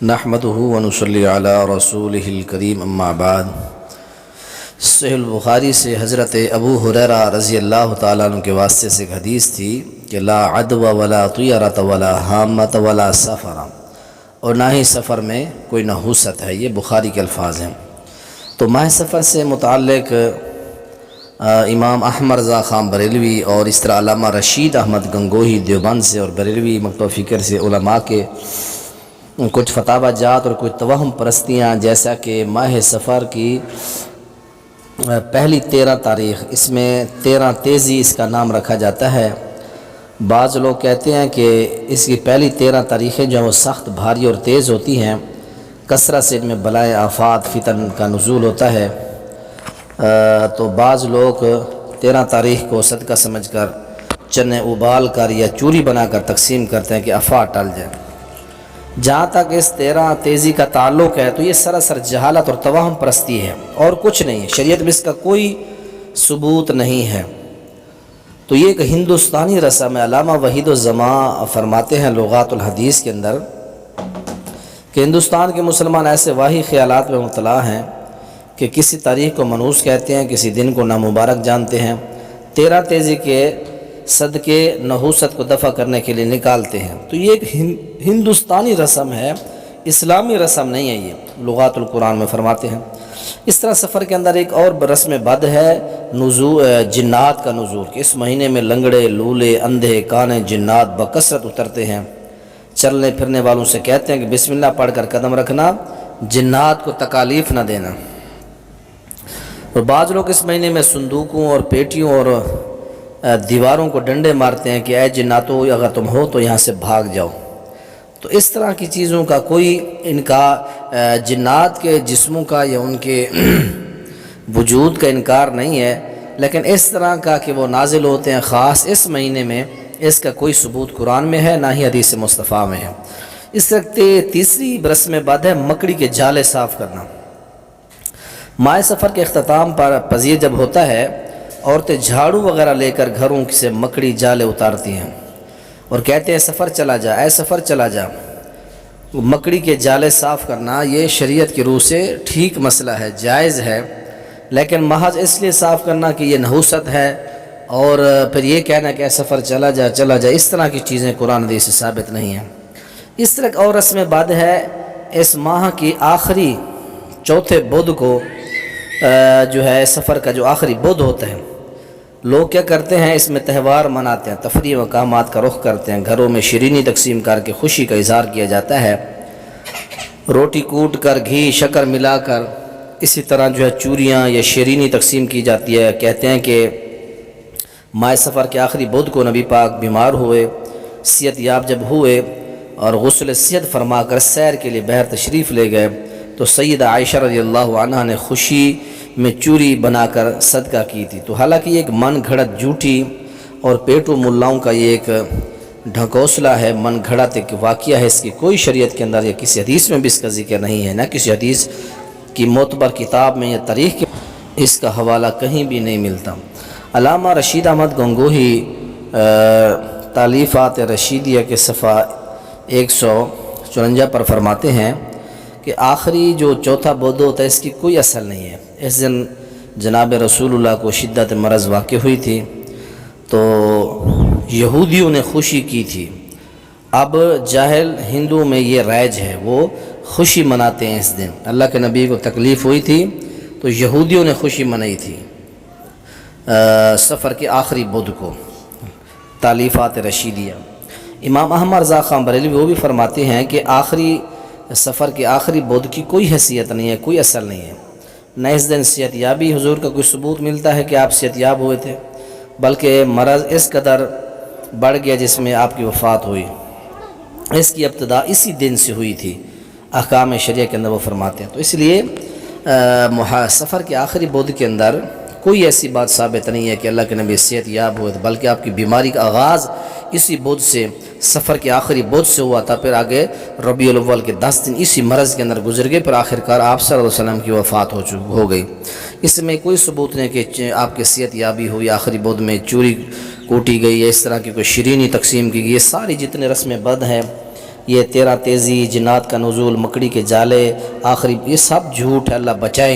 نحمدہ ونصلی علی رسولہ الکریم اما بعد۔ صحیح البخاری سے حضرت ابو ہریرہ رضی اللہ تعالیٰ عنہ کے واسطے سے ایک حدیث تھی کہ لا عدو ولا طیرۃ ولا حامۃ ولا سفر، اور نہ ہی سفر میں کوئی نحوست ہے۔ یہ بخاری کے الفاظ ہیں۔ تو ماہ سفر سے متعلق امام احمد رضا خان بریلوی اور اس طرح علامہ رشید احمد گنگوہی دیوبند سے اور بریلوی مکتبہ فکر سے علماء کے کچھ فتاوی جات اور کچھ توہم پرستیاں، جیسا کہ ماہ سفر کی پہلی 13 تاریخ، اس میں 13 تیزی اس کا نام رکھا جاتا ہے۔ بعض لوگ کہتے ہیں کہ اس کی پہلی 13 تاریخیں جو ہیں وہ سخت بھاری اور تیز ہوتی ہیں، کثرت سے ان میں بلائیں آفات فتن کا نزول ہوتا ہے۔ تو بعض لوگ 13 تاریخ کو صدقہ سمجھ کر چنے ابال کر یا چوری بنا کر تقسیم کرتے ہیں کہ آفات ٹل جائے۔ جہاں تک اس 13 تیزی کا تعلق ہے تو یہ سراسر جہالت اور توہم پرستی ہے اور کچھ نہیں ہے، شریعت میں اس کا کوئی ثبوت نہیں ہے۔ تو یہ ایک ہندوستانی رسم ہے۔ علامہ وحید الزمان فرماتے ہیں لغات الحدیث کے اندر کہ ہندوستان کے مسلمان ایسے واہی خیالات میں مبتلا ہیں کہ کسی تاریخ کو منحوس کہتے ہیں، کسی دن کو نامبارک جانتے ہیں، 13 تیزی کے صدقے نحوست کو دفع کرنے کے لیے نکالتے ہیں۔ تو یہ ایک ہندوستانی رسم ہے، اسلامی رسم نہیں ہے، یہ لغات القرآن میں فرماتے ہیں۔ اس طرح سفر کے اندر ایک اور رسم بد ہے جنات کا نزول، کہ اس مہینے میں لنگڑے، لولے، اندھے، کانے جنات بکثرت اترتے ہیں۔ چلنے پھرنے والوں سے کہتے ہیں کہ بسم اللہ پڑھ کر قدم رکھنا، جنات کو تکالیف نہ دینا۔ اور بعض لوگ اس مہینے میں صندوقوں اور پیٹیوں اور دیواروں کو ڈنڈے مارتے ہیں کہ اے جناتو اگر تم ہو تو یہاں سے بھاگ جاؤ۔ تو اس طرح کی چیزوں کا کوئی ان کا جنات کے جسموں کا یا ان کے وجود کا انکار نہیں ہے، لیکن اس طرح کا کہ وہ نازل ہوتے ہیں خاص اس مہینے میں، اس کا کوئی ثبوت قرآن میں ہے نہ ہی حدیث مصطفیٰ میں ہے۔ اس طرح تیسری رسم بد ہے مکڑی کے جالے صاف کرنا۔ ماہ سفر کے اختتام پر پذیر جب ہوتا ہے، عورتیں جھاڑو وغیرہ لے کر گھروں سے مکڑی جالے اتارتی ہیں اور کہتے ہیں سفر چلا جا، اے سفر چلا جا۔ مکڑی کے جالے صاف کرنا یہ شریعت کی روح سے ٹھیک مسئلہ ہے، جائز ہے، لیکن محض اس لیے صاف کرنا کہ یہ نحوست ہے اور پھر یہ کہنا کہ اے سفر چلا جا چلا جا، اس طرح کی چیزیں قرآن حدیث سے ثابت نہیں ہیں۔ اس طرح اور رسم بد ہے اس ماہ کی آخری چوتھے بدھ کو جو ہے سفر کا جو آخری بدھ ہوتا ہے، لوگ کیا کرتے ہیں اس میں تہوار مناتے ہیں، تفریح مقامات کا رخ کرتے ہیں، گھروں میں شیرینی تقسیم کر کے خوشی کا اظہار کیا جاتا ہے، روٹی کوٹ کر گھی شکر ملا کر اسی طرح جو ہے چوریاں یا شیرینی تقسیم کی جاتی ہے۔ کہتے ہیں کہ ماہ سفر کے آخری بدھ کو نبی پاک بیمار ہوئے، صحت یاب جب ہوئے اور غسل صحت فرما کر سیر کے لیے بحر تشریف لے گئے تو سیدہ عائشہ رضی اللہ عنہا نے خوشی میں چوری بنا کر صدقہ کی تھی۔ تو حالانکہ یہ ایک من گھڑت جھوٹی اور پیٹو ملاؤں کا یہ ایک ڈھکوسلہ ہے، من گھڑت ایک واقعہ ہے، اس کی کوئی شریعت کے اندر یا کسی حدیث میں بھی اس کا ذکر نہیں ہے، نہ کسی حدیث کی معتبر کتاب میں یا تاریخ کے اس کا حوالہ کہیں بھی نہیں ملتا۔ علامہ رشید احمد گنگوہی تالیفات رشیدیہ کے صفحہ 154 پر فرماتے ہیں کہ آخری جو چوتھا بدھ ہوتا ہے اس کی کوئی اصل نہیں ہے۔ اس دن جناب رسول اللہ کو شدت مرض واقع ہوئی تھی تو یہودیوں نے خوشی کی تھی۔ اب جاہل ہندو میں یہ رائج ہے، وہ خوشی مناتے ہیں اس دن۔ اللہ کے نبی کو تکلیف ہوئی تھی تو یہودیوں نے خوشی منائی تھی سفر کے آخری بدھ کو، تالیفات رشیدیہ۔ امام احمد رضا خان بریلوی وہ بھی فرماتے ہیں کہ آخری سفر کے آخری بدھ کی کوئی حیثیت نہیں ہے، کوئی اصل نہیں ہے، نہ اس دن صحت یابی حضور کا کوئی ثبوت ملتا ہے کہ آپ صحت یاب ہوئے تھے، بلکہ مرض اس قدر بڑھ گیا جس میں آپ کی وفات ہوئی۔ اس کی ابتدا اسی دن سے ہوئی تھی، احکام شریعہ کے اندر وہ فرماتے ہیں۔ تو اس لیے سفر کے آخری بدھ کے اندر کوئی ایسی بات ثابت نہیں ہے کہ اللہ کے نبی صحت یاب ہوئے تھے، بلکہ آپ کی بیماری کا آغاز اسی بدھ سے، سفر کے آخری بدھ سے ہوا تھا، پھر آگے ربیع الاول کے 10 دن اسی مرض کے اندر گزر گئے، پھر آخرکار آپ صلی اللہ علیہ وسلم کی وفات ہو گئی۔ اس میں کوئی ثبوت نہیں کہ آپ کی صحت یابی ہوئی، آخری بدھ میں چوری کوٹی گئی یا اس طرح کی کوئی شیرینی تقسیم کی گئی۔ یہ ساری جتنے رسم بد ہیں یہ 13 تیزی، جنات کا نزول، مکڑی کے جالے، آخری یہ سب جھوٹ ہے، اللہ بچائے